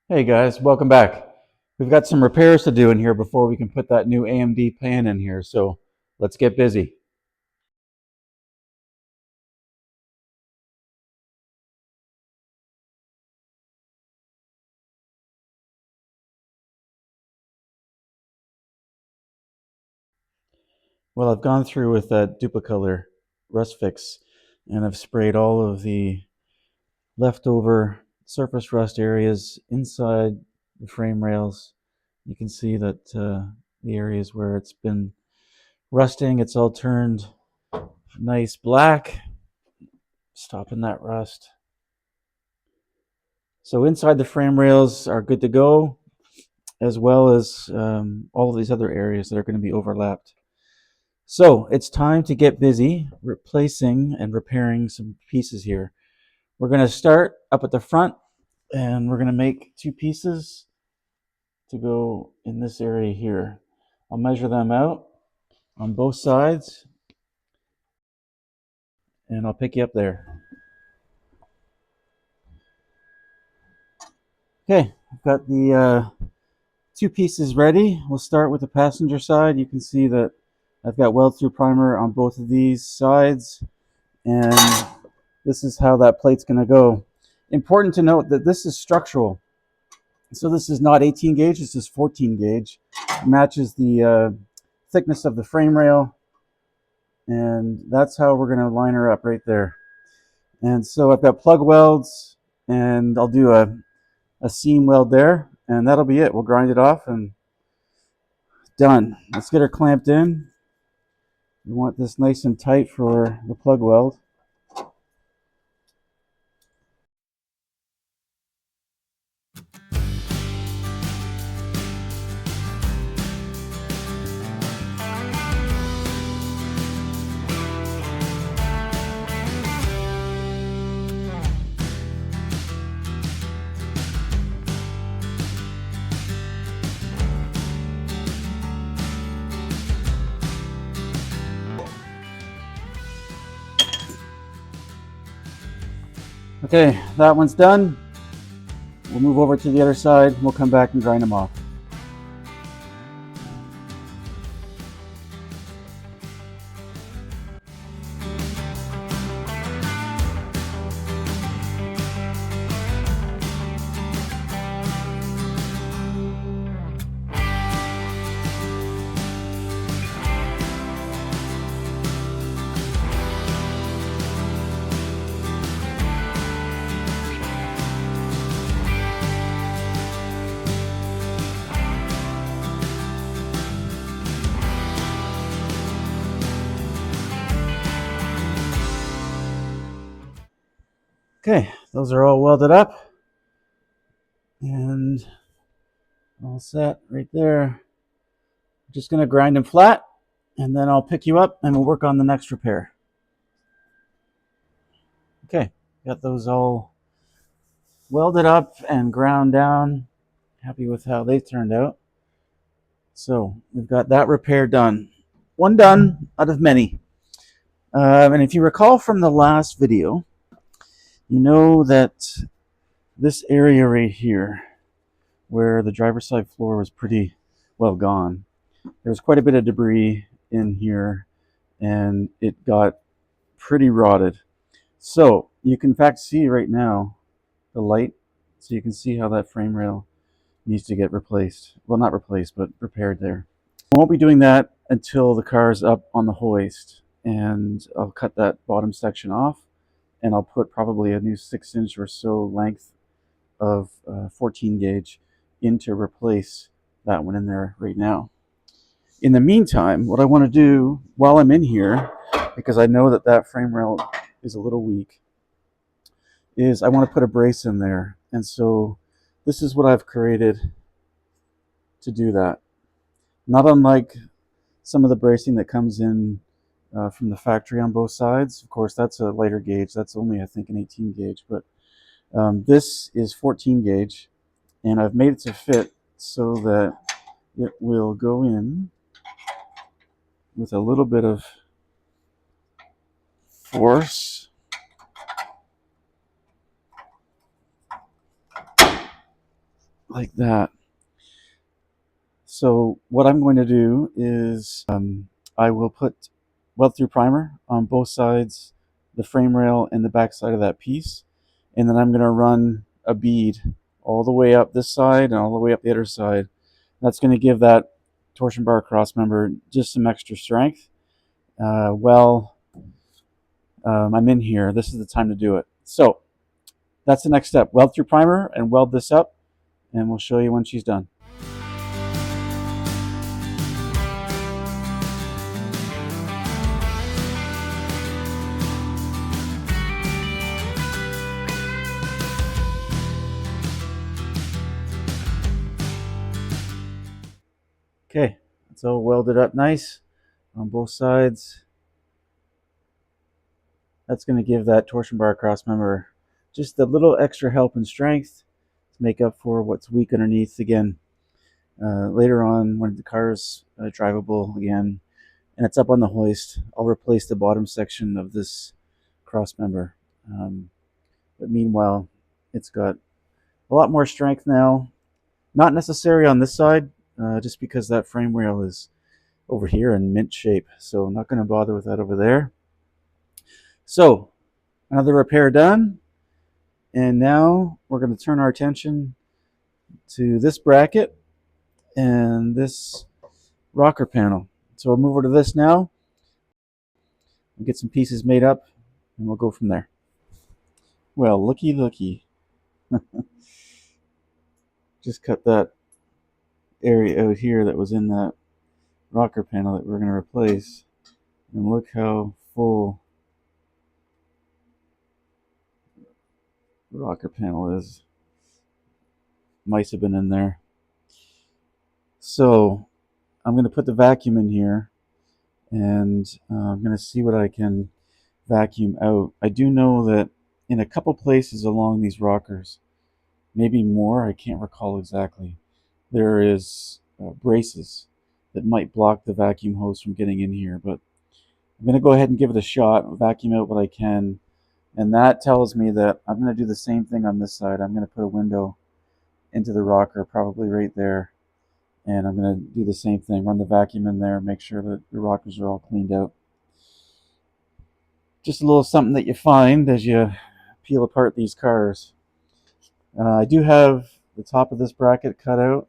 Hey guys, welcome back. We've got some repairs to do in here before we can put that new AMD pan in here, so let's get busy. Well, I've gone through with that Duplicolor rust fix and I've sprayed all of the leftover surface rust areas inside the frame rails. You can see that the areas where it's been rusting, it's all turned nice black, stopping that rust. So inside the frame rails are good to go, as well as all of these other areas that are going to be overlapped. So it's time to get busy replacing and repairing some pieces here. We're going to start up at the front and we're going to make two pieces to go in this area here. I'll measure them out on both sides and I'll pick you up there. Okay, I've got the two pieces ready. We'll start with the passenger side. You can see that I've got weld through primer on both of these sides, and this is how that plate's going to go. Important to note that this is structural. So this is not 18 gauge, this is 14 gauge. It matches the thickness of the frame rail, and that's how we're going to line her up right there. And so I've got plug welds, and I'll do a seam weld there, and that'll be it. We'll grind it off and done. Let's get her clamped in. We want this nice and tight for the plug weld. Okay, that one's done. We'll move over to the other side. We'll come back and grind them off. Okay, those are all welded up and all set right there. Just going to grind them flat, and then I'll pick you up and we'll work on the next repair. Okay, got those all welded up and ground down. Happy with how they turned out. So we've got that repair done. One done out of many. And if you recall from the last video, you know that this area right here, where the driver's side floor was pretty well gone, there was quite a bit of debris in here and it got pretty rotted. So you can in fact see right now the light, so you can see how that frame rail needs to get replaced. Well, not replaced, but repaired there. I won't be doing that until the car is up on the hoist, and I'll cut that bottom section off and I'll put probably a new 6-inch or so length of 14 gauge in to replace that one in there right now. In the meantime, what I want to do while I'm in here, because I know that that frame rail is a little weak, is I want to put a brace in there. And so this is what I've created to do that. Not unlike some of the bracing that comes in from the factory on both sides. Of course, that's a lighter gauge. That's only, I think, an 18 gauge. But this is 14 gauge. And I've made it to fit so that it will go in with a little bit of force. like that. So what I'm going to do is I will put weld through primer on both sides, the frame rail and the back side of that piece, and then I'm going to run a bead all the way up this side and all the way up the other side. That's going to give that torsion bar cross member just some extra strength. I'm in here. This is the time to do it. So that's the next step. Weld through primer and weld this up, and we'll show you when she's done. Okay, it's all welded up nice on both sides. That's going to give that torsion bar cross member just a little extra help and strength to make up for what's weak underneath again. Later on, when the car's drivable again and it's up on the hoist, I'll replace the bottom section of this cross member. But meanwhile, it's got a lot more strength now. Not necessary on this side, just because that frame rail is over here in mint shape. So I'm not going to bother with that over there. So another repair done. And now we're going to turn our attention to this bracket and this rocker panel. So we'll move over to this now and get some pieces made up, and we'll go from there. Well, looky. Just cut that area out here that was in that rocker panel that we're going to replace. And look how full the rocker panel is. Mice have been in there. So I'm going to put the vacuum in here, and I'm going to see what I can vacuum out. I do know that in a couple places along these rockers, maybe more, I can't recall exactly, there is braces that might block the vacuum hose from getting in here, but I'm going to go ahead and give it a shot, vacuum out what I can, and that tells me that I'm going to do the same thing on this side. I'm going to put a window into the rocker, probably right there, and I'm going to do the same thing, run the vacuum in there, make sure that the rockers are all cleaned out. Just a little something that you find as you peel apart these cars. I do have the top of this bracket cut out,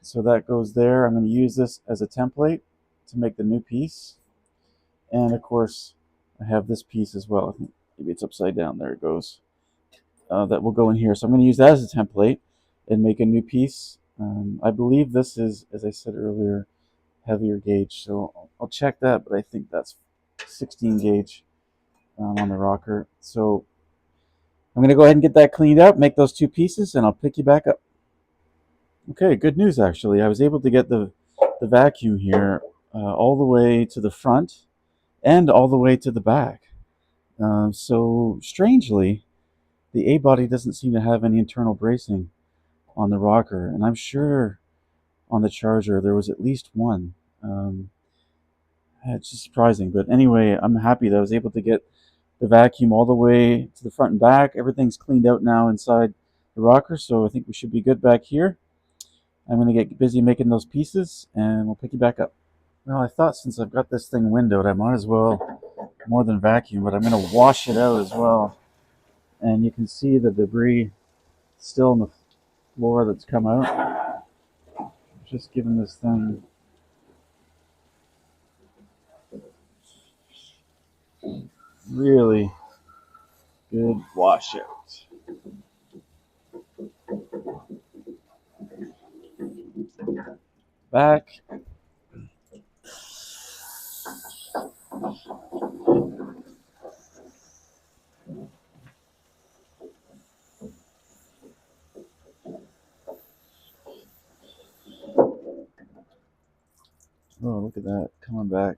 so that goes there. I'm going to use this as a template to make the new piece. And of course, I have this piece as well. I think maybe it's upside down. There it goes. That will go in here. So I'm going to use that as a template and make a new piece. I believe this is, as I said earlier, heavier gauge. So I'll check that, but I think that's 16 gauge on the rocker. So I'm going to go ahead and get that cleaned up, make those two pieces, and I'll pick you back up. Okay, good news actually. I was able to get the vacuum here all the way to the front and all the way to the back. So strangely, the A-body doesn't seem to have any internal bracing on the rocker, and I'm sure on the Charger there was at least one. It's just surprising, but anyway, I'm happy that I was able to get the vacuum all the way to the front and back. Everything's cleaned out now inside the rocker, so I think we should be good back here. I'm going to get busy making those pieces, and we'll pick you back up. Well, I thought since I've got this thing windowed, I might as well more than vacuum, but I'm going to wash it out as well. And you can see the debris still on the floor that's come out. Just giving this thing really good wash out. Back. Oh, look at that, coming back.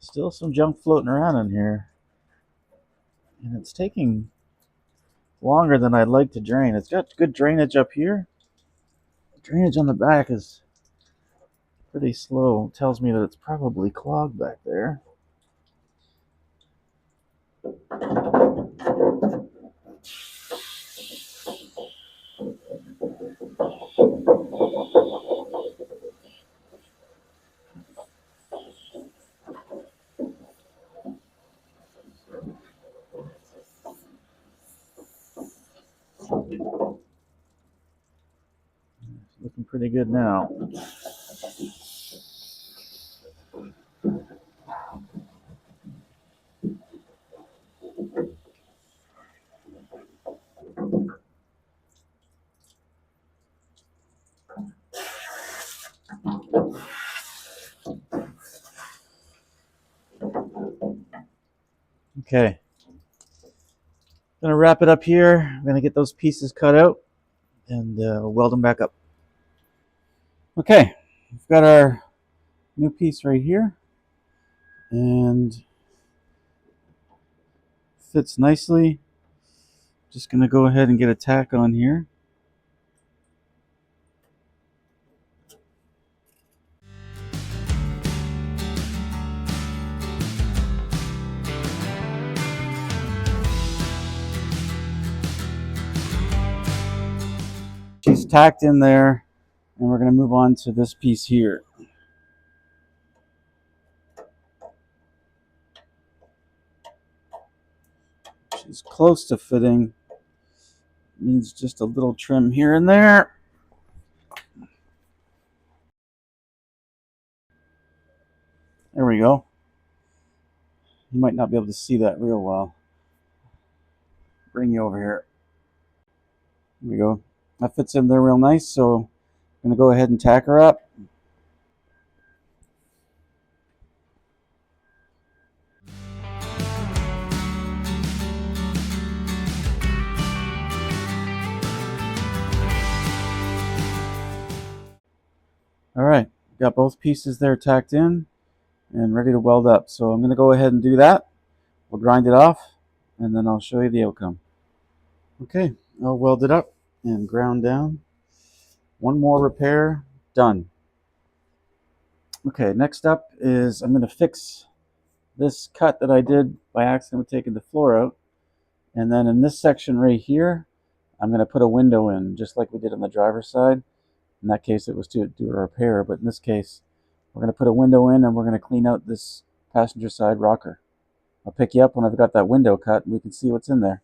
Still some junk floating around in here. And it's taking longer than I'd like to drain. It's got good drainage up here. Drainage on the back is pretty slow. It tells me that it's probably clogged back there. Looking pretty good now. Okay. Gonna wrap it up here. I'm gonna get those pieces cut out and weld them back up. Okay, we've got our new piece right here, and fits nicely. Just gonna go ahead and get a tack on here. She's tacked in there, and we're gonna move on to this piece here. She's close to fitting. Needs just a little trim here and there. There we go. You might not be able to see that real well. Bring you over here. There we go. That fits in there real nice, so I'm going to go ahead and tack her up. All right, got both pieces there tacked in and ready to weld up. So I'm going to go ahead and do that. We'll grind it off, and then I'll show you the outcome. Okay, I'll weld it up and ground down. One more repair, done. Okay, next up is I'm going to fix this cut that I did by accident with taking the floor out. And then in this section right here, I'm going to put a window in, just like we did on the driver's side. In that case, it was to do a repair, but in this case, we're going to put a window in and we're going to clean out this passenger side rocker. I'll pick you up when I've got that window cut and we can see what's in there.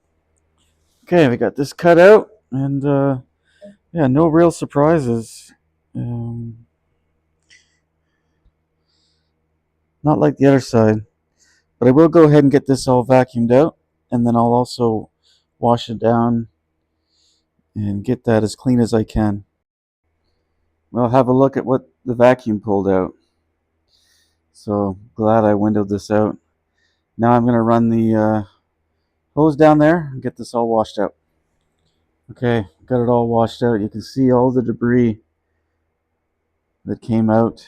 Okay, we got this cut out, and yeah, no real surprises. Not like the other side, but I will go ahead and get this all vacuumed out, and then I'll also wash it down and get that as clean as I can. Well, have a look at what the vacuum pulled out. So glad I windowed this out. Now I'm going to run the hose down there and get this all washed out. Okay, got it all washed out. You can see all the debris that came out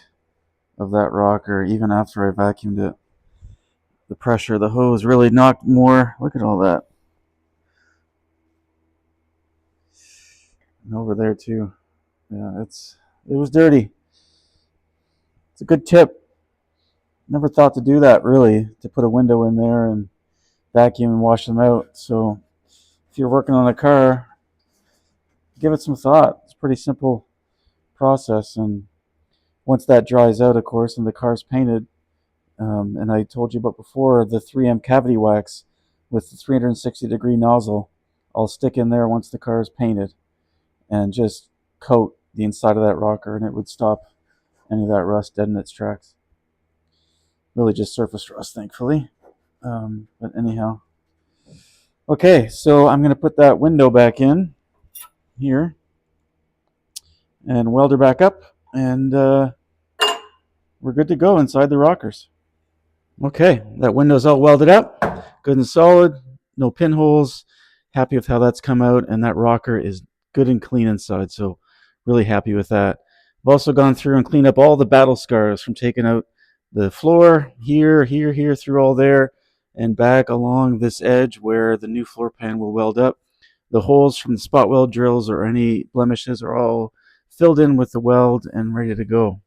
of that rocker even after I vacuumed it. The pressure of the hose really knocked more. Look at all that. And over there too. Yeah, it was dirty. It's a good tip. Never thought to do that really, to put a window in there and vacuum and wash them out. So if you're working on a car, give it some thought. It's a pretty simple process, and once that dries out, of course, and the car's painted, and I told you about before, the 3M cavity wax with the 360-degree nozzle, I'll stick in there once the car is painted and just coat the inside of that rocker, and it would stop any of that rust dead in its tracks. Really just surface rust, thankfully. But anyhow. Okay, so I'm going to put that window back in here and weld her back up, and we're good to go inside the rockers. Okay, that window's all welded up, good and solid, no pinholes. Happy with how that's come out, and that rocker is good and clean inside, so really happy with that. I've also gone through and cleaned up all the battle scars from taking out the floor here, here, here, through all there, and back along this edge where the new floor pan will weld up. The holes from the spot weld drills or any blemishes are all filled in with the weld and ready to go.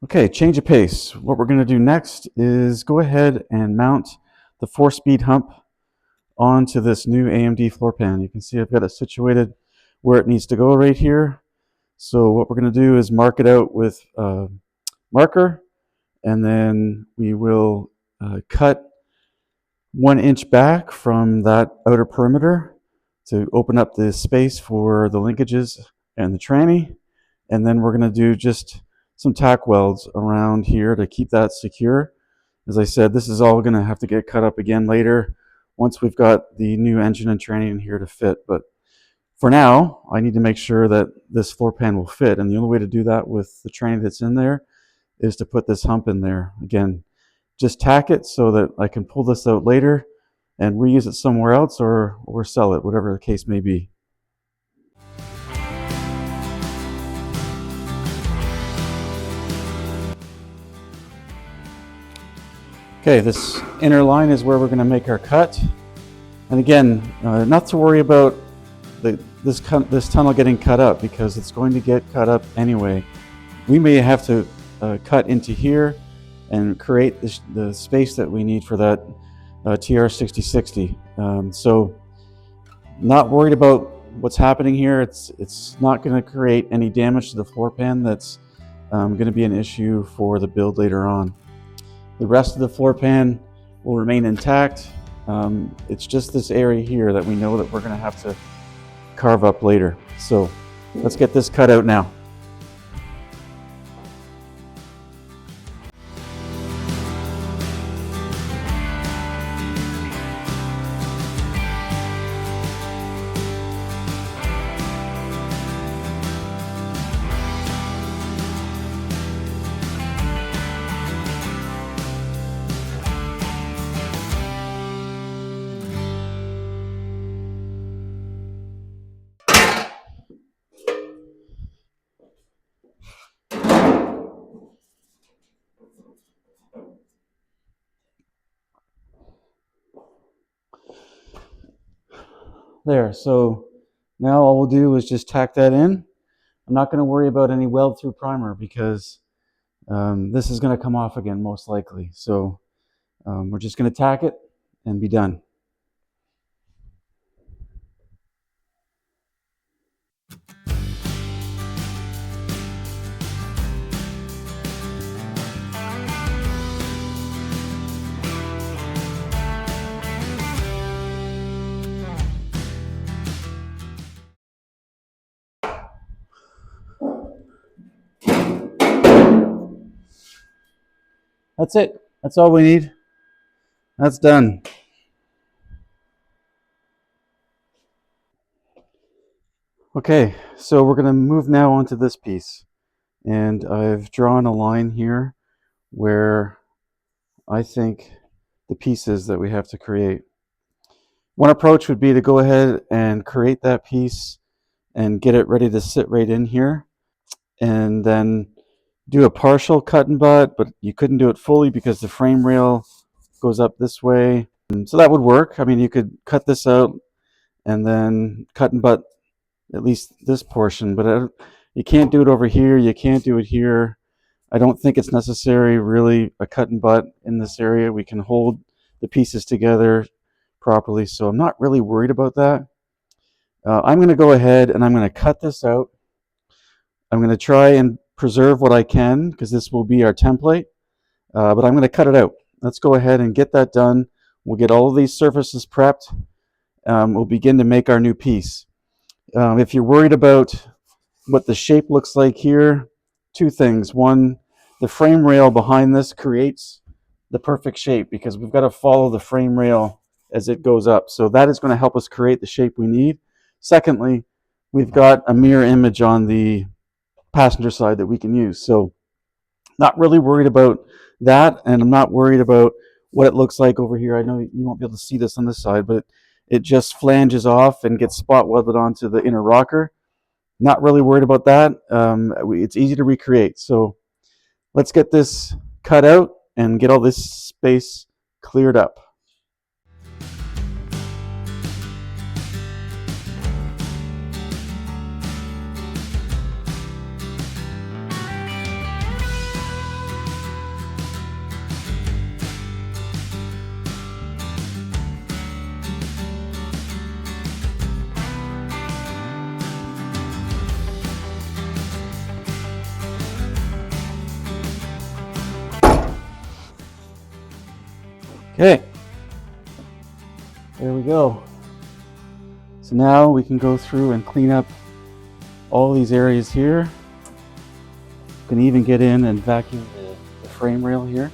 Okay, change of pace. What we're going to do next is go ahead and mount the 4-speed hump onto this new AMD floor pan. You can see I've got it situated where it needs to go right here. So what we're going to do is mark it out with a marker, and then we will cut 1 inch back from that outer perimeter to open up the space for the linkages and the tranny. And then we're going to do just some tack welds around here to keep that secure. As I said, this is all going to have to get cut up again later once we've got the new engine and tranny in here to fit. But for now, I need to make sure that this floor pan will fit. And the only way to do that with the tranny that's in there is to put this hump in there. Again, just tack it so that I can pull this out later and reuse it somewhere else or sell it, whatever the case may be. Okay, this inner line is where we're going to make our cut. And again, not to worry about this tunnel getting cut up, because it's going to get cut up anyway. We may have to cut into here and create the space that we need for that TR6060. So not worried about what's happening here. It's not going to create any damage to the floor pan that's going to be an issue for the build later on. The rest of the floor pan will remain intact. It's just this area here that we know that we're going to have to carve up later. So let's get this cut out now. There, so now all we'll do is just tack that in. I'm not going to worry about any weld through primer because this is going to come off again most likely. So we're just going to tack it and be done. That's it. That's all we need. That's done. Okay, so we're going to move now onto this piece. And I've drawn a line here where I think the pieces that we have to create. One approach would be to go ahead and create that piece and get it ready to sit right in here, and then do a partial cut and butt, but you couldn't do it fully because the frame rail goes up this way. And so that would work. I mean, you could cut this out and then cut and butt at least this portion, but you can't do it over here. You can't do it here. I don't think it's necessary really a cut and butt in this area. We can hold the pieces together properly, so I'm not really worried about that. I'm going to go ahead and I'm going to cut this out. I'm going to try and preserve what I can because this will be our template, but I'm going to cut it out. Let's go ahead and get that done. We'll get all of these surfaces prepped. We'll begin to make our new piece. If you're worried about what the shape looks like here, two things. One, the frame rail behind this creates the perfect shape because we've got to follow the frame rail as it goes up. So that is going to help us create the shape we need. Secondly, we've got a mirror image on the passenger side that we can use. So not really worried about that, and I'm not worried about what it looks like over here. I know you won't be able to see this on this side, but it just flanges off and gets spot welded onto the inner rocker. Not really worried about that. It's easy to recreate. So let's get this cut out and get all this space cleared up. Okay, there we go. So now we can go through and clean up all these areas here. You can even get in and vacuum the frame rail here.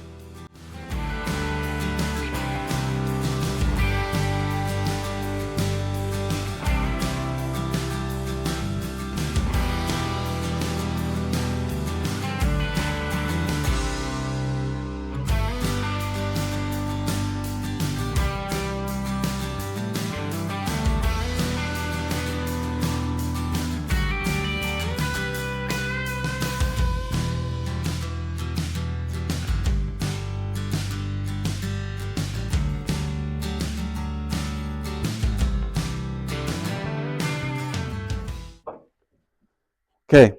Okay,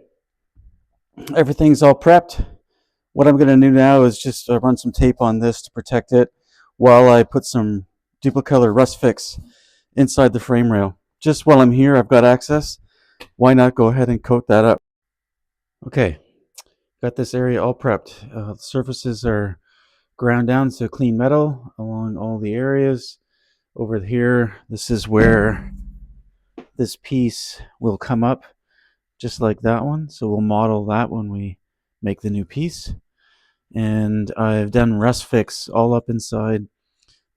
everything's all prepped. What I'm going to do now is just run some tape on this to protect it while I put some Duplicolor Rust Fix inside the frame rail. Just while I'm here, I've got access. Why not go ahead and coat that up? Okay, got this area all prepped. The surfaces are ground down to clean metal along all the areas. Over here, this is where this piece will come up just like that one. So we'll model that when we make the new piece. And I've done rust fix all up inside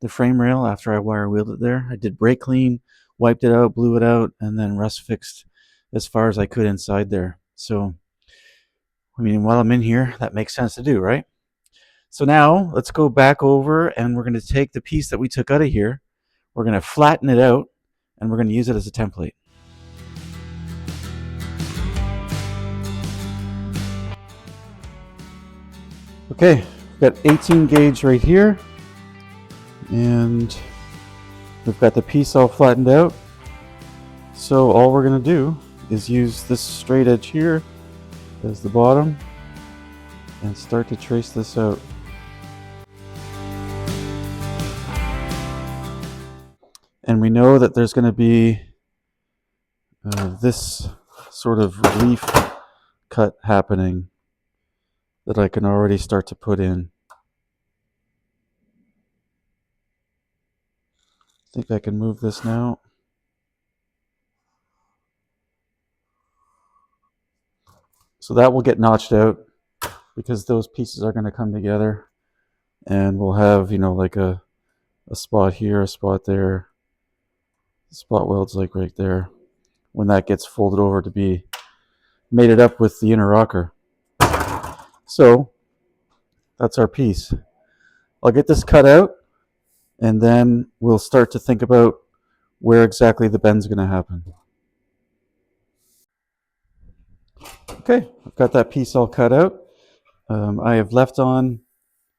the frame rail after I wire wheeled it there. I did brake clean, wiped it out, blew it out, and then rust fixed as far as I could inside there. So, I mean, while I'm in here, that makes sense to do, right? So now let's go back over and we're going to take the piece that we took out of here. We're going to flatten it out and we're going to use it as a template. Okay, we've got 18 gauge right here, and we've got the piece all flattened out. So all we're going to do is use this straight edge here as the bottom and start to trace this out. And we know that there's going to be this sort of relief cut happening that I can already start to put in. I think I can move this now. So that will get notched out because those pieces are going to come together, and we'll have, you know, like a spot here, a spot there, spot welds like right there, when that gets folded over to be mated up with the inner rocker. So that's our piece. I'll get this cut out, and then we'll start to think about where exactly the bend's going to happen. Okay, I've got that piece all cut out. I have left on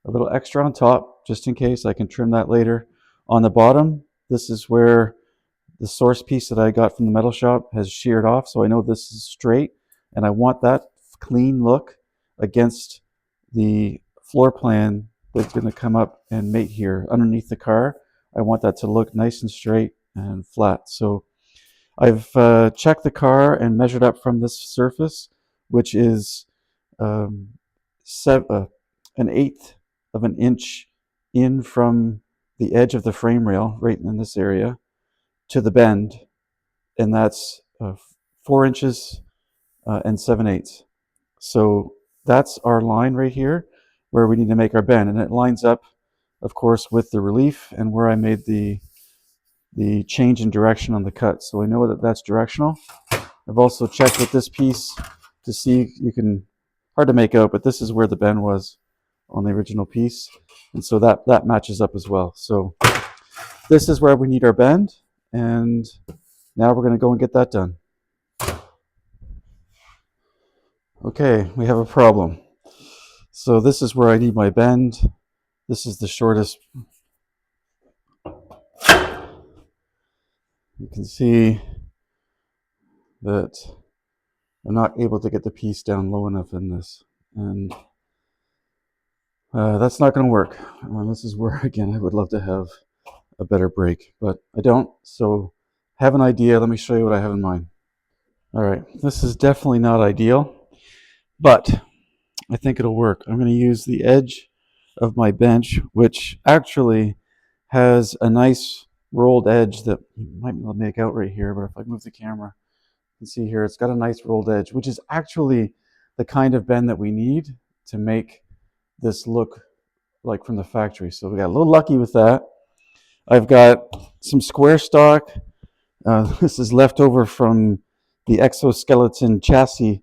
a little extra on top, just in case. I can trim that later. On the bottom, this is where the source piece that I got from the metal shop has sheared off, so I know this is straight, and I want that clean look against the floor plan that's going to come up and mate here underneath the car. I want that to look nice and straight and flat. So I've checked the car and measured up from this surface, which is an eighth of an inch in from the edge of the frame rail, right in this area, to the bend, and that's 4 inches and 7/8. So that's our line right here where we need to make our bend, and it lines up, of course, with the relief and where I made the change in direction on the cut. So I know that that's directional. I've also checked with this piece to see, you can, hard to make out, but this is where the bend was on the original piece, and so that matches up as well. So this is where we need our bend, and now we're going to go and get that done. Okay, we have a problem. So this is where I need my bend. This is the shortest. You can see that I'm not able to get the piece down low enough in this. And that's not going to work. This is where, again, I would love to have a better break, but I don't. So I have an idea. Let me show you what I have in mind. All right, this is definitely not ideal, but I think it'll work. I'm going to use the edge of my bench, which actually has a nice rolled edge that you might not make out right here, but if I move the camera, you can see here, it's got a nice rolled edge, which is actually the kind of bend that we need to make this look like from the factory. So we got a little lucky with that. I've got some square stock. This is left over from the exoskeleton chassis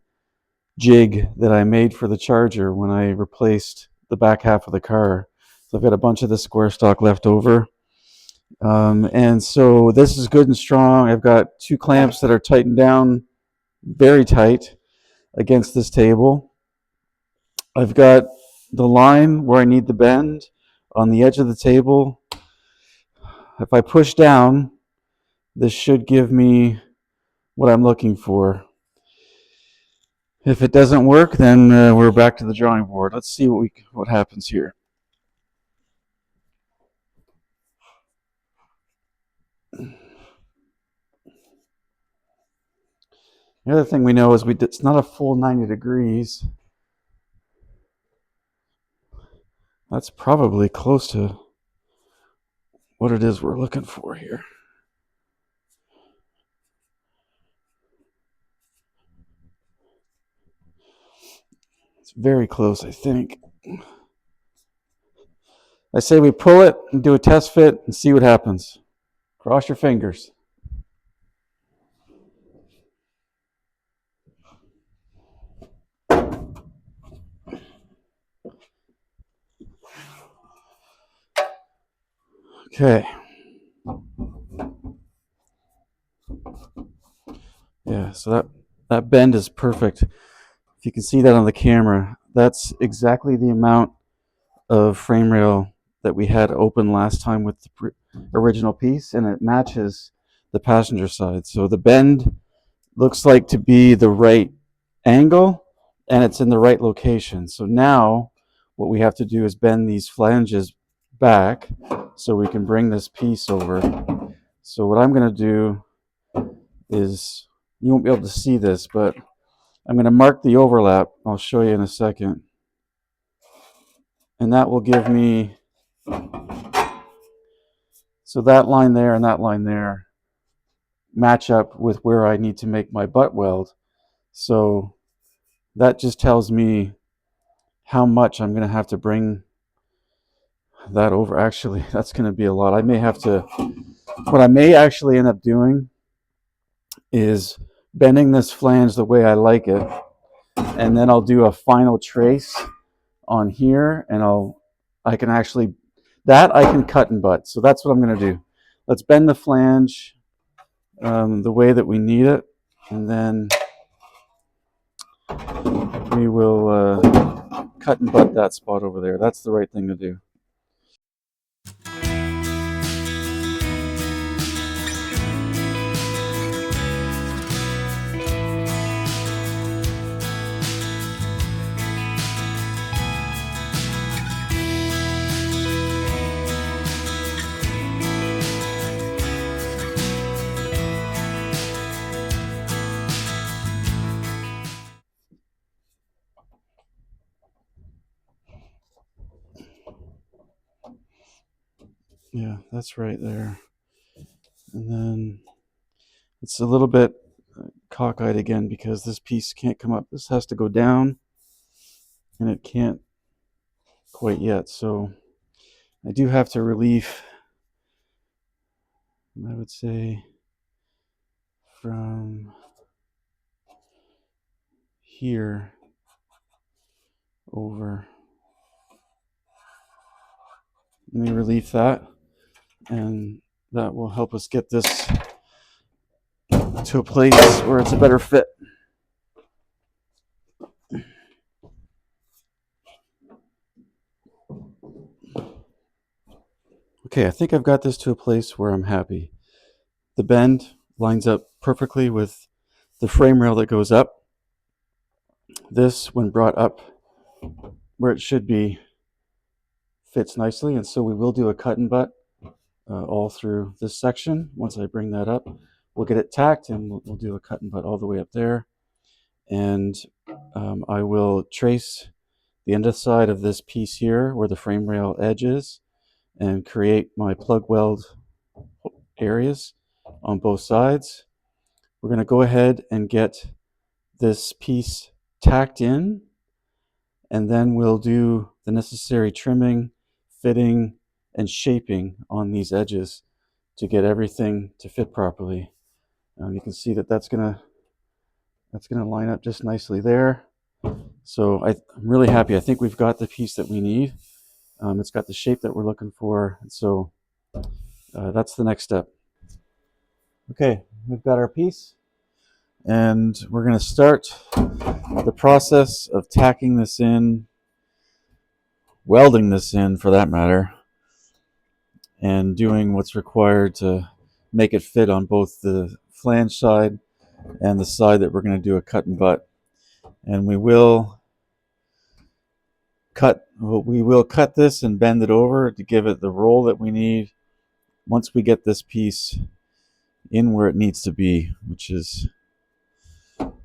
jig that I made for the Charger when I replaced the back half of the car. So I've got a bunch of the square stock left over. And so this is good and strong. I've got 2 clamps that are tightened down very tight against this table. I've got the line where I need the bend on the edge of the table. If I push down, this should give me what I'm looking for. If it doesn't work, then we're back to the drawing board. Let's see what happens here. The other thing we know is it's not a full 90 degrees. That's probably close to what it is we're looking for here. It's very close, I think. I say we pull it and do a test fit and see what happens. Cross your fingers. Okay. Yeah, so that bend is perfect. If you can see that on the camera, that's exactly the amount of frame rail that we had open last time with the original piece, and it matches the passenger side. So the bend looks like to be the right angle, and it's in the right location. So now what we have to do is bend these flanges back so we can bring this piece over. So what I'm going to do is, you won't be able to see this, but I'm going to mark the overlap. I'll show you in a second. And that will give me, so that line there and that line there match up with where I need to make my butt weld. So that just tells me how much I'm going to have to bring that over. Actually, that's going to be a lot. What I may actually end up doing is bending this flange the way I like it, and then I'll do a final trace on here, and I can cut and butt. So that's what I'm going to do. Let's bend the flange the way that we need it, and then we will cut and butt that spot over there. That's the right thing to do. Yeah, that's right there. And then it's a little bit cockeyed again because this piece can't come up. This has to go down, and it can't quite yet. So I do have to relieve, I would say, from here over. Let me relieve that, and that will help us get this to a place where it's a better fit. Okay, I think I've got this to a place where I'm happy. The bend lines up perfectly with the frame rail that goes up. This, when brought up where it should be, fits nicely, and so we will do a cut and butt all through this section. Once I bring that up, we'll get it tacked, and we'll do a cut and butt all the way up there. And I will trace the underside of this piece here where the frame rail edge is and create my plug weld areas on both sides. We're going to go ahead and get this piece tacked in, and then we'll do the necessary trimming, fitting, and shaping on these edges to get everything to fit properly. You can see that that's gonna line up just nicely there. So I'm really happy. I think we've got the piece that we need. It's got the shape that we're looking for. So that's the next step. Okay, we've got our piece, and we're going to start the process of tacking this in, welding this in for that matter, and doing what's required to make it fit on both the flange side and the side that we're going to do a cut and butt. And we will cut this and bend it over to give it the roll that we need once we get this piece in where it needs to be, which is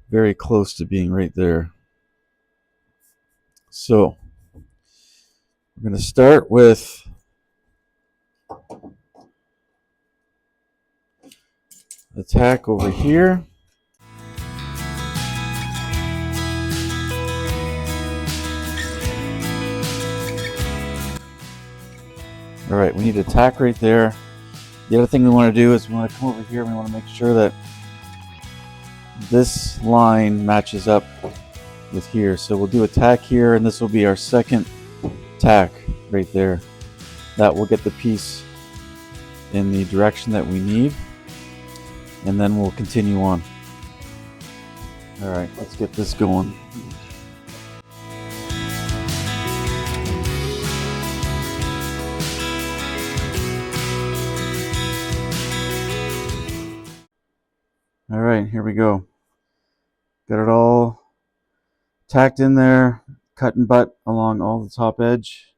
very close to being right there. So we're going to start with the tack over here. All right, we need a tack right there. The other thing we want to do is we want to come over here and we want to make sure that this line matches up with here. So we'll do a tack here, and this will be our second tack right there. That will get the piece in the direction that we need, and then we'll continue on. All right, let's get this going. All right, here we go. Got it all tacked in there, cut and butt along all the top edge.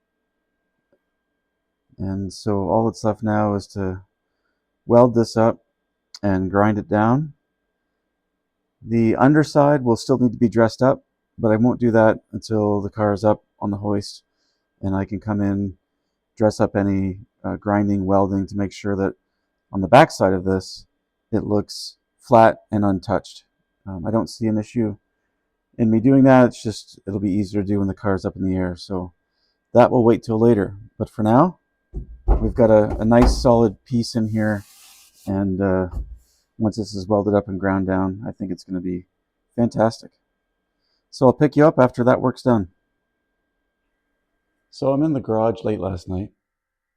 And so all that's left now is to weld this up and grind it down. The underside will still need to be dressed up, but I won't do that until the car is up on the hoist and I can come in, dress up any grinding, welding to make sure that on the back side of this, it looks flat and untouched. I don't see an issue in me doing that. It's just, it'll be easier to do when the car's up in the air. So that will wait till later. But for now, we've got a nice solid piece in here. And once this is welded up and ground down, I think it's going to be fantastic. So I'll pick you up after that work's done. So I'm in the garage late last night.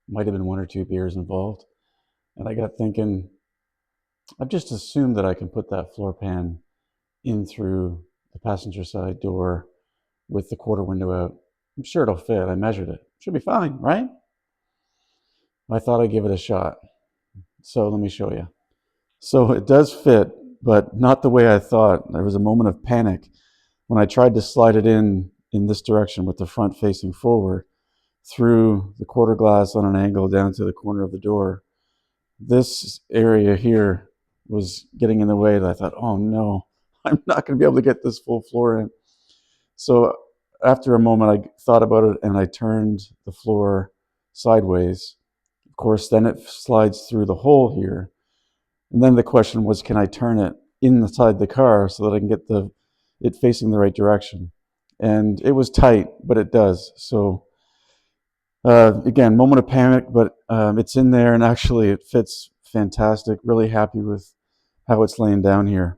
Might have been 1 or 2 beers involved. And I got thinking, I've just assumed that I can put that floor pan in through the passenger side door with the quarter window out. I'm sure it'll fit. I measured it. Should be fine, right? I thought I'd give it a shot. So let me show you. So it does fit, but not the way I thought. There was a moment of panic when I tried to slide it in this direction with the front facing forward through the quarter glass on an angle down to the corner of the door. This area here was getting in the way, and I thought, oh no, I'm not going to be able to get this full floor in. So after a moment, I thought about it and I turned the floor sideways. Of course, then it slides through the hole here. And then the question was, can I turn it inside the car so that I can get it facing the right direction? And it was tight, but it does. So again, moment of panic, but it's in there, and actually it fits fantastic. Really happy with how it's laying down here.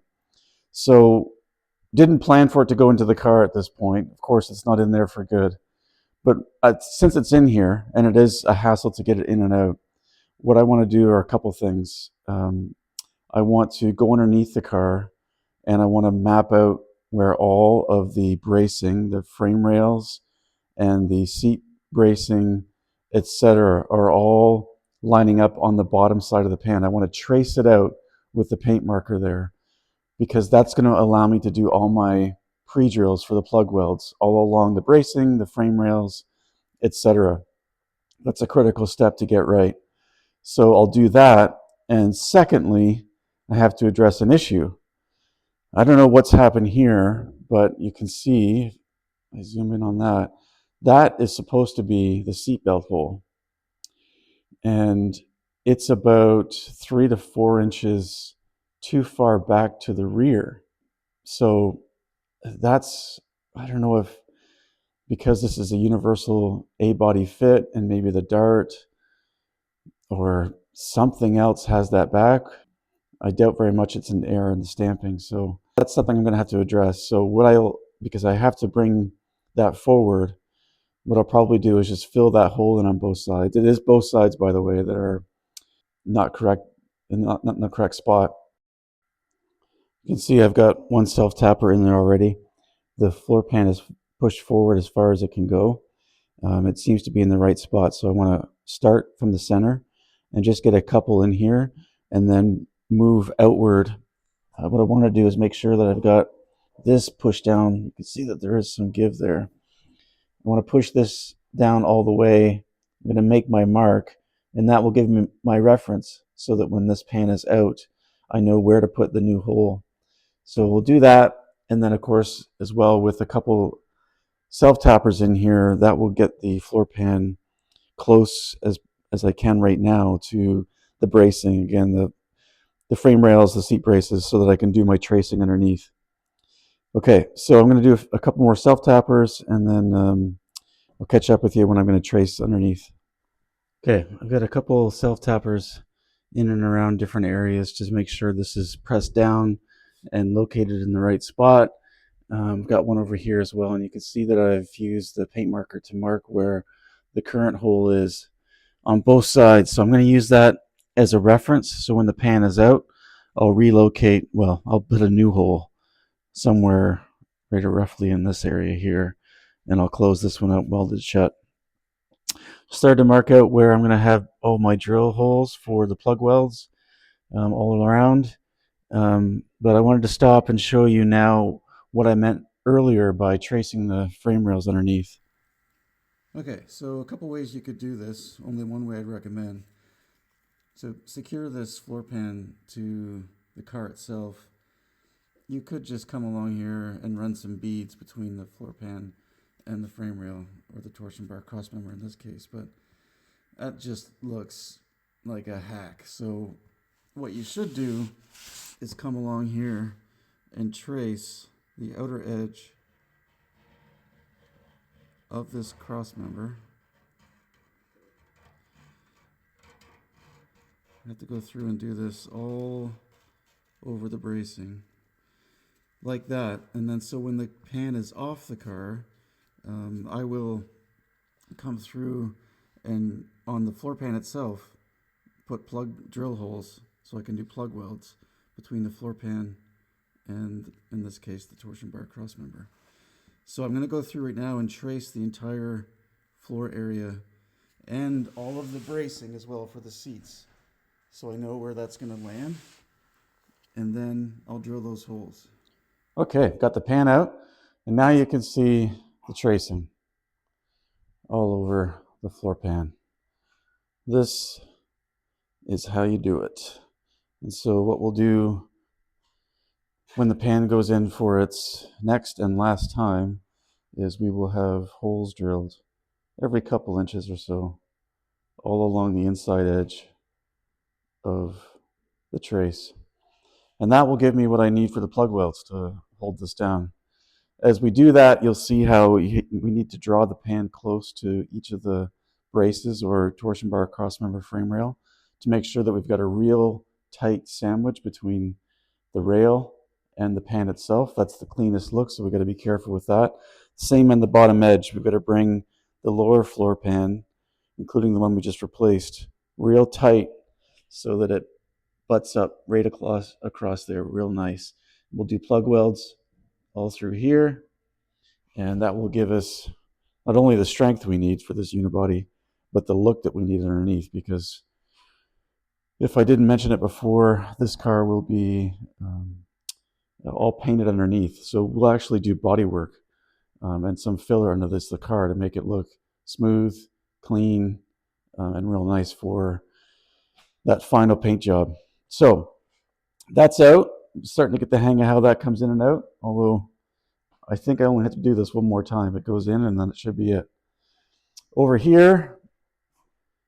So didn't plan for it to go into the car at this point. Of course, it's not in there for good. But since it's in here, and it is a hassle to get it in and out, what I want to do are a couple things. I want to go underneath the car, and I want to map out where all of the bracing, the frame rails, and the seat bracing, etc., are all lining up on the bottom side of the pan. I want to trace it out with the paint marker there, because that's going to allow me to do all my pre-drills for the plug welds all along the bracing, the frame rails, etc. That's a critical step to get right. So I'll do that. And secondly, I have to address an issue. I don't know what's happened here, but you can see, I zoom in on that, that is supposed to be the seatbelt hole. And it's about 3 to 4 inches too far back to the rear. So that's, I don't know if because this is a universal A-body fit and maybe the Dart or something else has that back. I doubt very much it's an error in the stamping. So that's something I'm going to have to address. So because I have to bring that forward, what I'll probably do is just fill that hole in on both sides. It is both sides, by the way, that are not correct, not in the correct spot. You can see I've got one self-tapper in there already. The floor pan is pushed forward as far as it can go. It seems to be in the right spot, so I want to start from the center and just get a couple in here and then move outward. What I want to do is make sure that I've got this pushed down. You can see that there is some give there. I want to push this down all the way. I'm going to make my mark, and that will give me my reference so that when this pan is out, I know where to put the new hole. So we'll do that, and then of course as well with a couple self-tappers in here, that will get the floor pan close as I can right now to the bracing. Again, the frame rails, the seat braces, so that I can do my tracing underneath. Okay, so I'm going to do a couple more self-tappers, and then I'll catch up with you when I'm going to trace underneath. Okay, I've got a couple self-tappers in and around different areas just to make sure this is pressed down and located in the right spot. I've got one over here as well, and you can see that I've used the paint marker to mark where the current hole is on both sides. So I'm going to use that as a reference. So when the pan is out, I'll relocate, well, I'll put a new hole somewhere right roughly in this area here, and I'll close this one up welded shut. Start to mark out where I'm going to have all my drill holes for the plug welds all around. But I wanted to stop and show you now what I meant earlier by tracing the frame rails underneath. Okay, so a couple ways you could do this, only one way I'd recommend. To secure this floor pan to the car itself, you could just come along here and run some beads between the floor pan and the frame rail, or the torsion bar crossmember in this case, but that just looks like a hack. So what you should do is come along here and trace the outer edge of this crossmember. I have to go through and do this all over the bracing like that, and then so when the pan is off the car, I will come through and on the floor pan itself put plug drill holes so I can do plug welds between the floor pan and, in this case, the torsion bar crossmember. So I'm going to go through right now and trace the entire floor area and all of the bracing as well for the seats, so I know where that's going to land, and then I'll drill those holes. Okay, got the pan out, and now you can see the tracing all over the floor pan. This is how you do it. And so what we'll do when the pan goes in for its next and last time is we will have holes drilled every couple inches or so all along the inside edge of the trace. And that will give me what I need for the plug welds to hold this down. As we do that, you'll see how we need to draw the pan close to each of the braces or torsion bar crossmember frame rail to make sure that we've got a real tight sandwich between the rail and the pan itself. That's the cleanest look, so we've got to be careful with that. Same on the bottom edge. We've got to bring the lower floor pan, including the one we just replaced, real tight so that it butts up right across there real nice. We'll do plug welds all through here, and that will give us not only the strength we need for this unibody, but the look that we need underneath, because If I didn't mention it before, this car will be all painted underneath. So we'll actually do body work and some filler under the car to make it look smooth, clean, and real nice for that final paint job. So that's out. I'm starting to get the hang of how that comes in and out, although I think I only have to do this one more time. It goes in and then it should be it. Over here,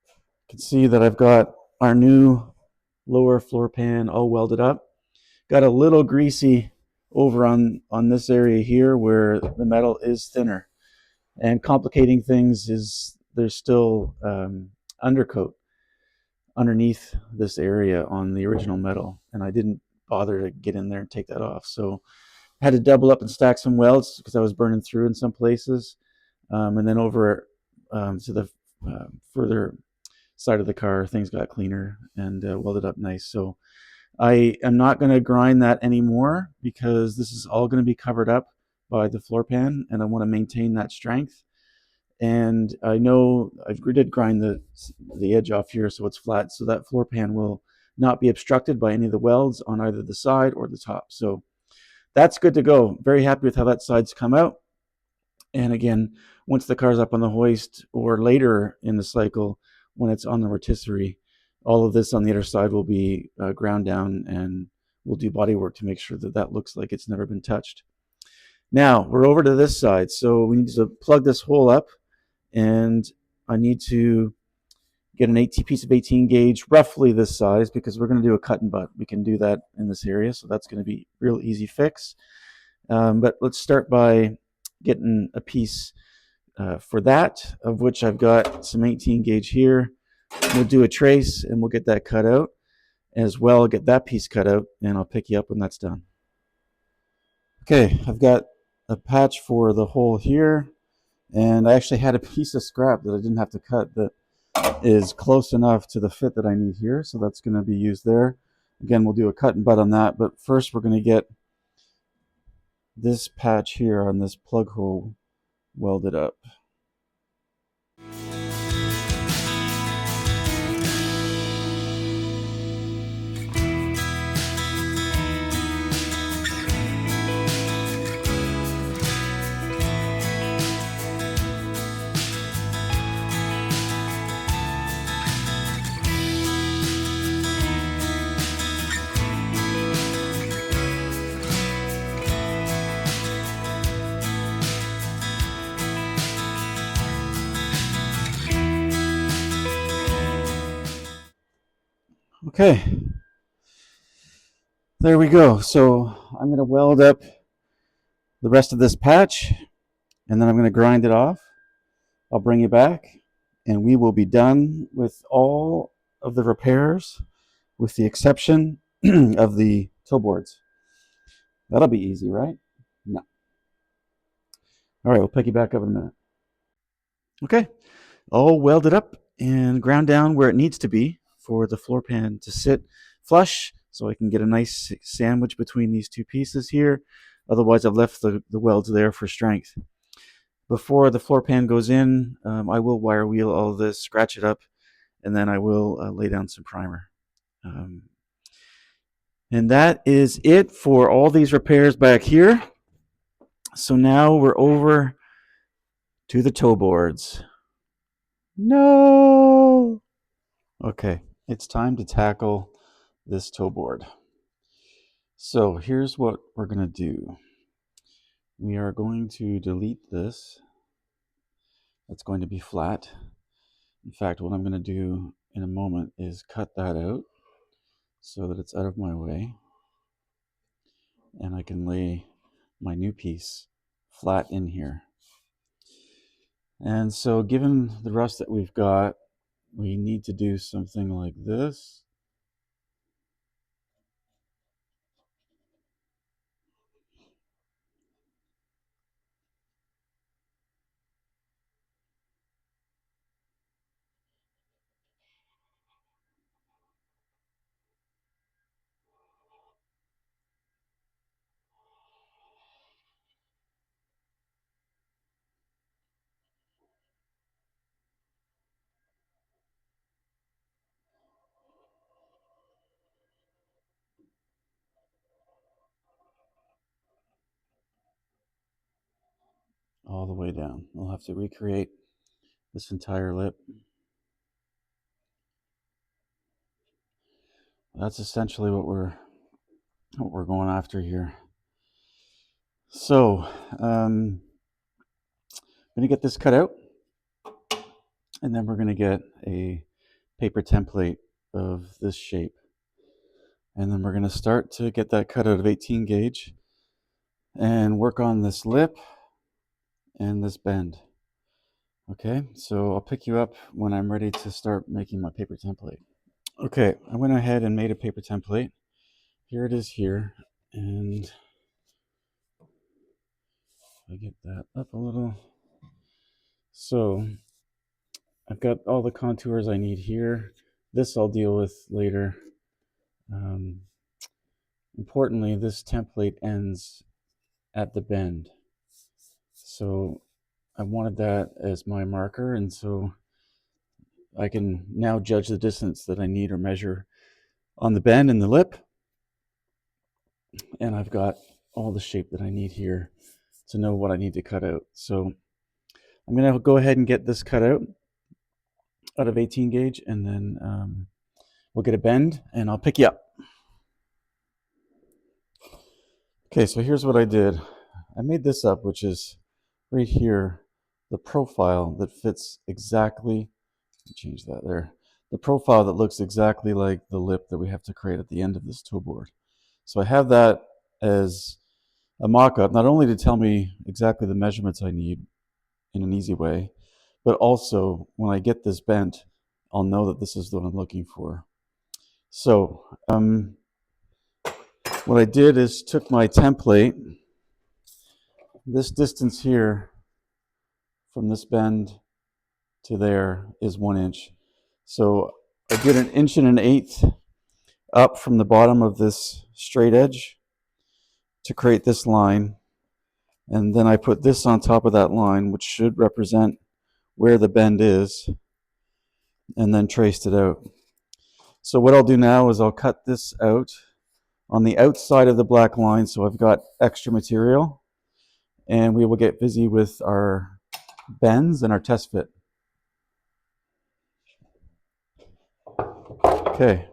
you can see that I've got our new lower floor pan all welded up. Got a little greasy over on this area here where the metal is thinner. And complicating things is there's still undercoat underneath this area on the original metal, and I didn't bother to get in there and take that off. So I had to double up and stack some welds because I was burning through in some places. And then over to the further side of the car, things got cleaner and welded up nice. So I am not going to grind that anymore because this is all going to be covered up by the floor pan, and I want to maintain that strength. And I know I did grind the edge off here so it's flat, so that floor pan will not be obstructed by any of the welds on either the side or the top. So that's good to go. Very happy with how that side's come out. And again, once the car's up on the hoist or later in the cycle when it's on the rotisserie, all of this on the other side will be ground down, and we'll do body work to make sure that that looks like it's never been touched. Now we're over to this side, so we need to plug this hole up, and I need to get an 18 piece of 18 gauge, roughly this size, because we're going to do a cut and butt. We can do that in this area, so that's going to be real easy fix. But let's start by getting a piece for that, of which I've got some 18 gauge here. We'll do a trace and we'll get that cut out as well, get that piece cut out, and I'll pick you up when that's done. Okay, I've got a patch for the hole here, and I actually had a piece of scrap that I didn't have to cut that is close enough to the fit that I need here, so that's going to be used there. Again, we'll do a cut and butt on that, but first we're going to get this patch here on this plug hole welded up. Okay, there we go. So I'm going to weld up the rest of this patch, and then I'm going to grind it off. I'll bring you back, and we will be done with all of the repairs, with the exception of the toe boards. That'll be easy, right? No. All right, we'll pick you back up in a minute. Okay, all welded up and ground down where it needs to be for the floor pan to sit flush, so I can get a nice sandwich between these two pieces here. Otherwise, I've left the welds there for strength. Before the floor pan goes in, I will wire wheel all of this, scratch it up, and then I will lay down some primer. And that is it for all these repairs back here. So now we're over to the toe boards. No! Okay, it's time to tackle this toe board. So here's what we're going to do. We are going to delete this. That's going to be flat. In fact, what I'm going to do in a moment is cut that out so that it's out of my way, and I can lay my new piece flat in here. And so given the rust that we've got, we need to do something like this. all the way down. We'll have to recreate this entire lip. That's essentially what we're going after here. So I'm gonna get this cut out, and then we're gonna get a paper template of this shape, and then we're gonna start to get that cut out of 18 gauge and work on this lip and this bend. Okay, so I'll pick you up when I'm ready to start making my paper template. Okay, I went ahead and made a paper template. Here it is here, and I get that up a little. So I've got all the contours I need here. This I'll deal with later. Importantly, this template ends at the bend. So I wanted that as my marker, and so I can now judge the distance that I need or measure on the bend and the lip. And I've got all the shape that I need here to know what I need to cut out. So I'm going to go ahead and get this cut out of 18 gauge, and then we'll get a bend and I'll pick you up. Okay, so here's what I did. I made this up, which is right here, the profile that fits exactly, change that there, the profile that looks exactly like the lip that we have to create at the end of this toe board. So I have that as a mock-up, not only to tell me exactly the measurements I need in an easy way, but also when I get this bent, I'll know that this is what I'm looking for. So what I did is took my template, this distance here from this bend to there is 1 inch. So I did 1.125 inches up from the bottom of this straight edge to create this line. And then I put this on top of that line, which should represent where the bend is, and then traced it out. So what I'll do now is I'll cut this out on the outside of the black line, so I've got extra material, and we will get busy with our bends and our test fit. Okay,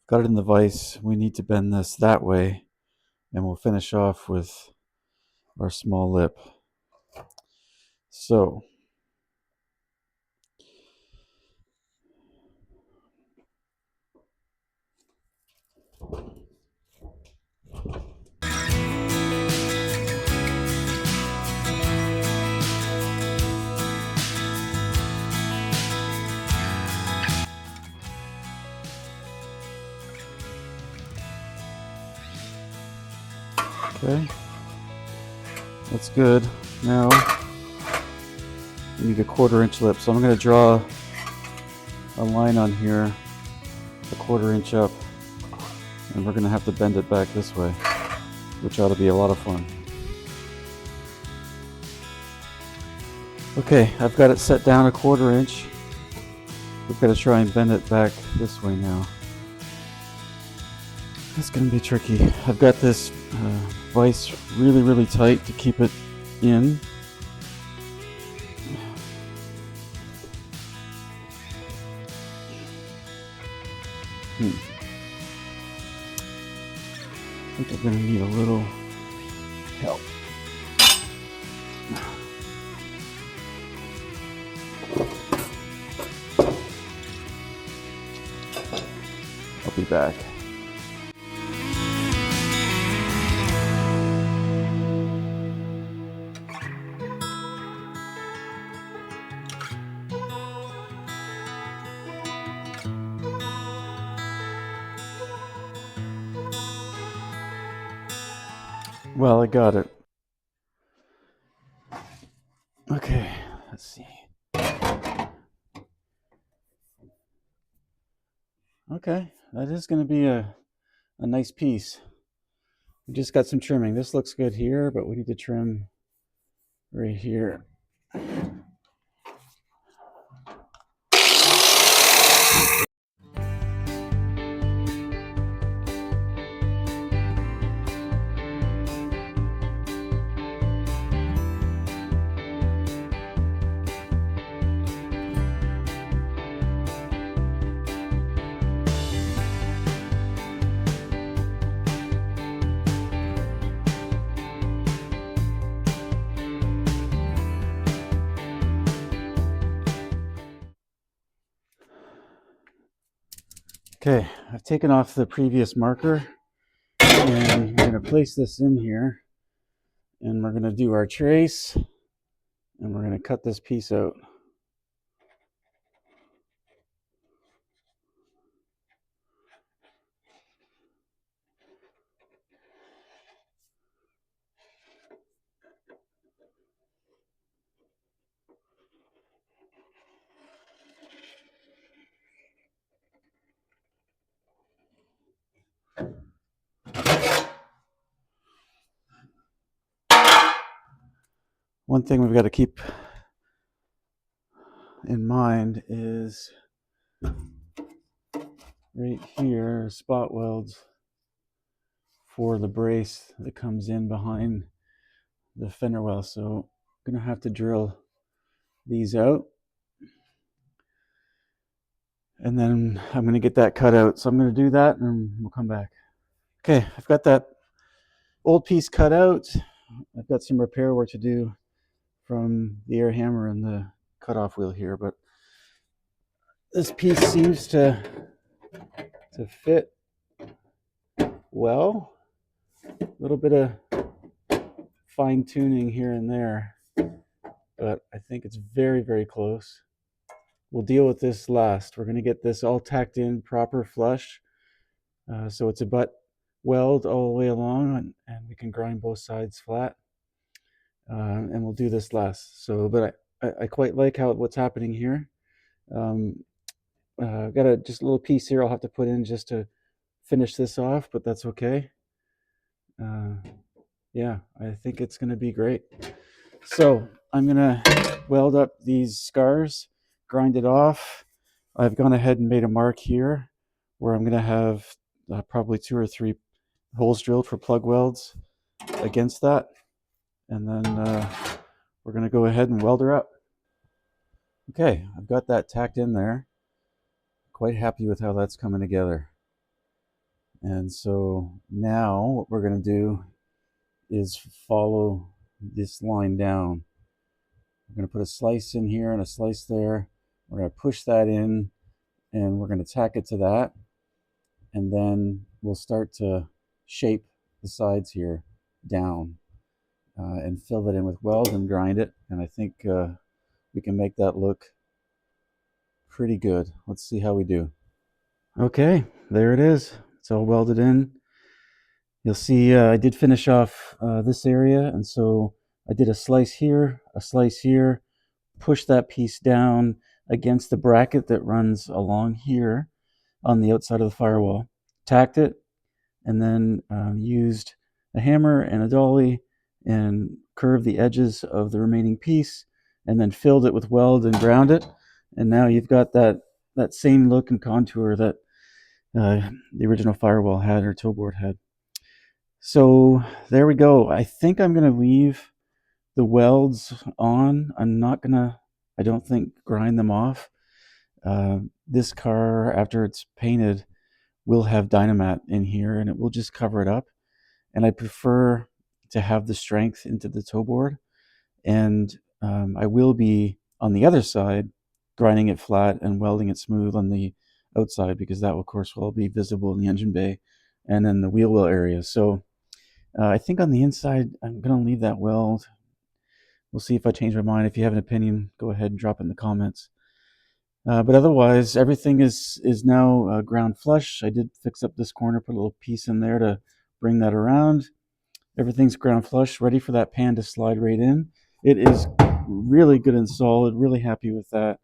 got it in the vise. We need to bend this that way, and we'll finish off with our small lip. So okay, that's good. Now we need a 1/4 inch lip, so I'm going to draw a line on here, a 1/4 inch up, and we're going to have to bend it back this way, which ought to be a lot of fun. Okay, I've got it set down a 1/4 inch. We've got to try and bend it back this way now. That's going to be tricky. I've got this vise really, really tight to keep it in. I think I'm going to need a little help. I'll be back. Well, I got it. Okay, let's see. Okay, that is going to be a nice piece. We just got some trimming. This looks good here, but we need to trim right here. Okay, I've taken off the previous marker and we're going to place this in here and we're going to do our trace and we're going to cut this piece out. One thing we've got to keep in mind is right here, spot welds for the brace that comes in behind the fender well. So I'm going to have to drill these out and then I'm going to get that cut out. So I'm going to do that and we'll come back. Okay, I've got that old piece cut out. I've got some repair work to do from the air hammer and the cutoff wheel here, but this piece seems to fit well. A little bit of fine tuning here and there, but I think it's very, very close. We'll deal with this last. We're going to get this all tacked in proper flush, so it's a butt weld all the way along, and we can grind both sides flat. And we'll do this last. So, but I quite like what's happening here. Got just a little piece here I'll have to put in just to finish this off, but that's okay. Yeah, I think it's going to be great. So I'm going to weld up these scars, grind it off. I've gone ahead and made a mark here where I'm going to have probably 2 or 3 holes drilled for plug welds against that. And then we're going to go ahead and weld her up. Okay, I've got that tacked in there. Quite happy with how that's coming together. And so now what we're going to do is follow this line down. We're going to put a slice in here and a slice there. We're going to push that in and we're going to tack it to that. And then we'll start to shape the sides here down and fill it in with weld and grind it. And I think we can make that look pretty good. Let's see how we do. Okay, there it is. It's all welded in. You'll see I did finish off this area, and so I did a slice here, push that piece down against the bracket that runs along here on the outside of the firewall, tacked it, and then used a hammer and a dolly and curved the edges of the remaining piece, and then filled it with weld and ground it. And now you've got that same look and contour that the original firewall had or toe board had. So there we go. I think I'm going to leave the welds on. I'm not going to, I don't think, grind them off. This car, after it's painted, will have Dynamat in here and it will just cover it up. And I prefer to have the strength into the toe board. And I will be on the other side grinding it flat and welding it smooth on the outside, because that, of course, will be visible in the engine bay and in the wheel well area. So I think on the inside, I'm going to leave that weld. We'll see if I change my mind. If you have an opinion, go ahead and drop it in the comments. But otherwise, everything is now ground flush. I did fix up this corner, put a little piece in there to bring that around. Everything's ground flush, ready for that pan to slide right in. It is really good and solid, really happy with that.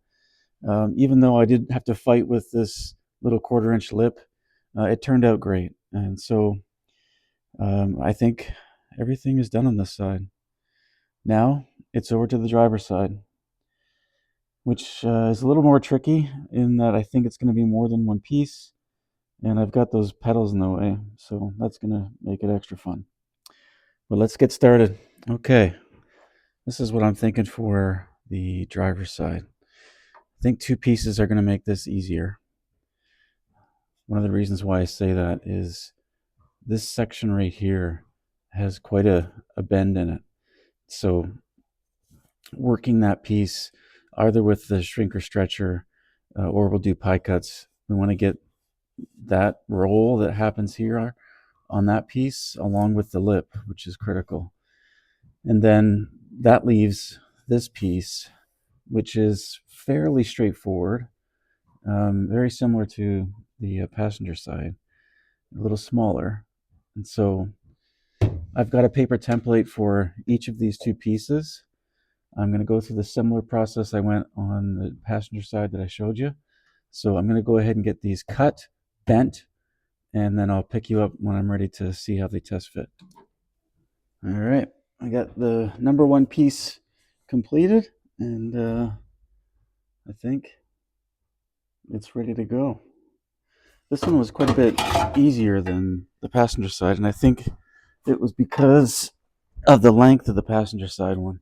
Even though I did have to fight with this little 1/4-inch lip, it turned out great. And so I think everything is done on this side. Now it's over to the driver's side, which is a little more tricky in that I think it's going to be more than one piece, and I've got those pedals in the way, so that's going to make it extra fun. But let's get started. Okay, this is what I'm thinking for the driver's side. I think 2 pieces are going to make this easier. One of the reasons why I say that is this section right here has quite a bend in it. So working that piece either with the shrinker stretcher or we'll do pie cuts. We want to get that roll that happens here on that piece along with the lip, which is critical. And then that leaves this piece, which is fairly straightforward, very similar to the passenger side, a little smaller. And so I've got a paper template for each of these two pieces. I'm going to go through the similar process I went on the passenger side that I showed you. So I'm going to go ahead and get these cut, bent, and then I'll pick you up when I'm ready to see how they test fit. All right, I got the number one piece completed, and I think it's ready to go. This one was quite a bit easier than the passenger side, and I think it was because of the length of the passenger side one.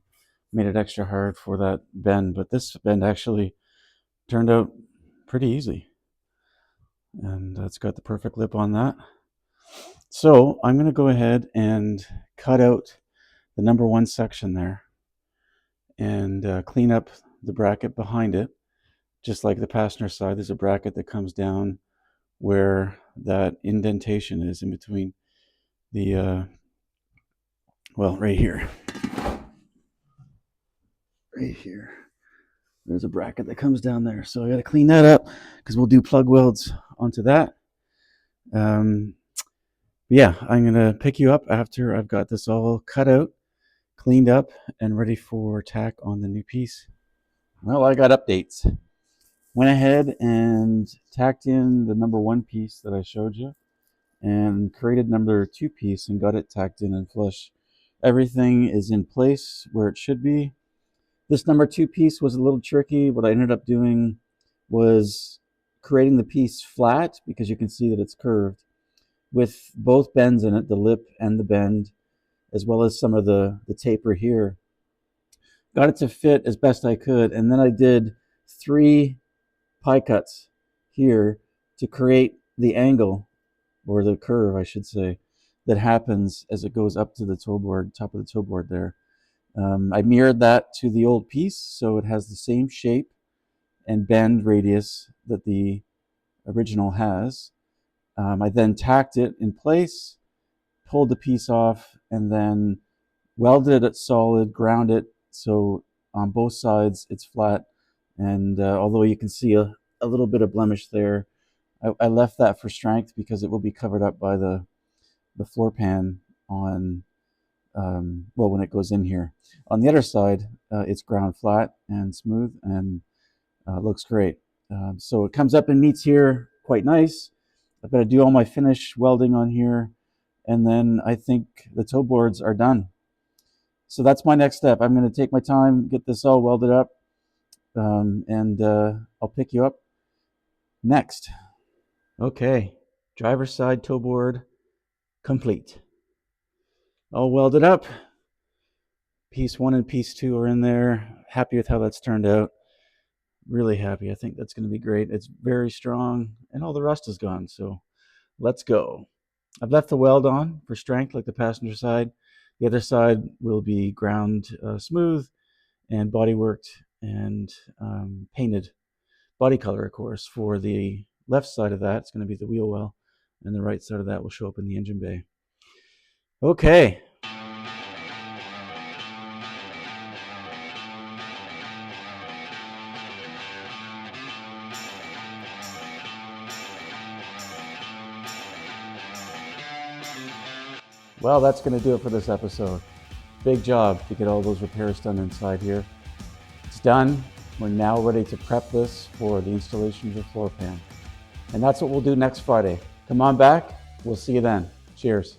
Made it extra hard for that bend, but this bend actually turned out pretty easy. And it's got the perfect lip on that. So I'm going to go ahead and cut out the number one section there and clean up the bracket behind it. Just like the passenger side, there's a bracket that comes down where that indentation is in between the, well, right here. Right here. There's a bracket that comes down there. So I got to clean that up because we'll do plug welds onto that. Yeah, I'm going to pick you up after I've got this all cut out, cleaned up, and ready for tack on the new piece. Well, I got updates. Went ahead and tacked in the number one piece that I showed you and created number two piece and got it tacked in and flush. Everything is in place where it should be. This number two piece was a little tricky. What I ended up doing was creating the piece flat because you can see that it's curved with both bends in it, the lip and the bend, as well as some of the taper here. Got it to fit as best I could, and then I did 3 pie cuts here to create the angle, or the curve, I should say, that happens as it goes up to the toe board, top of the toe board there. I mirrored that to the old piece, so it has the same shape and bend radius that the original has. I then tacked it in place, pulled the piece off, and then welded it solid, ground it so on both sides it's flat. And although you can see a little bit of blemish there, I left that for strength because it will be covered up by the floor pan on, well, when it goes in here. On the other side, it's ground flat and smooth and looks great. So it comes up and meets here quite nice. I've got to do all my finish welding on here, and then I think the toe boards are done. So that's my next step. I'm going to take my time, get this all welded up, and I'll pick you up next. Okay, driver's side toe board complete. All welded up. Piece 1 and piece 2 are in there. Happy with how that's turned out. Really happy. I think that's going to be great. It's very strong, and all the rust is gone. So let's go. I've left the weld on for strength like the passenger side. The other side will be ground smooth and body worked and painted. Body color, of course. For the left side of that, it's going to be the wheel well, and the right side of that will show up in the engine bay. Okay. Well, that's going to do it for this episode. Big job to get all those repairs done inside here. It's done. We're now ready to prep this for the installation of the floor pan. And that's what we'll do next Friday. Come on back. We'll see you then. Cheers.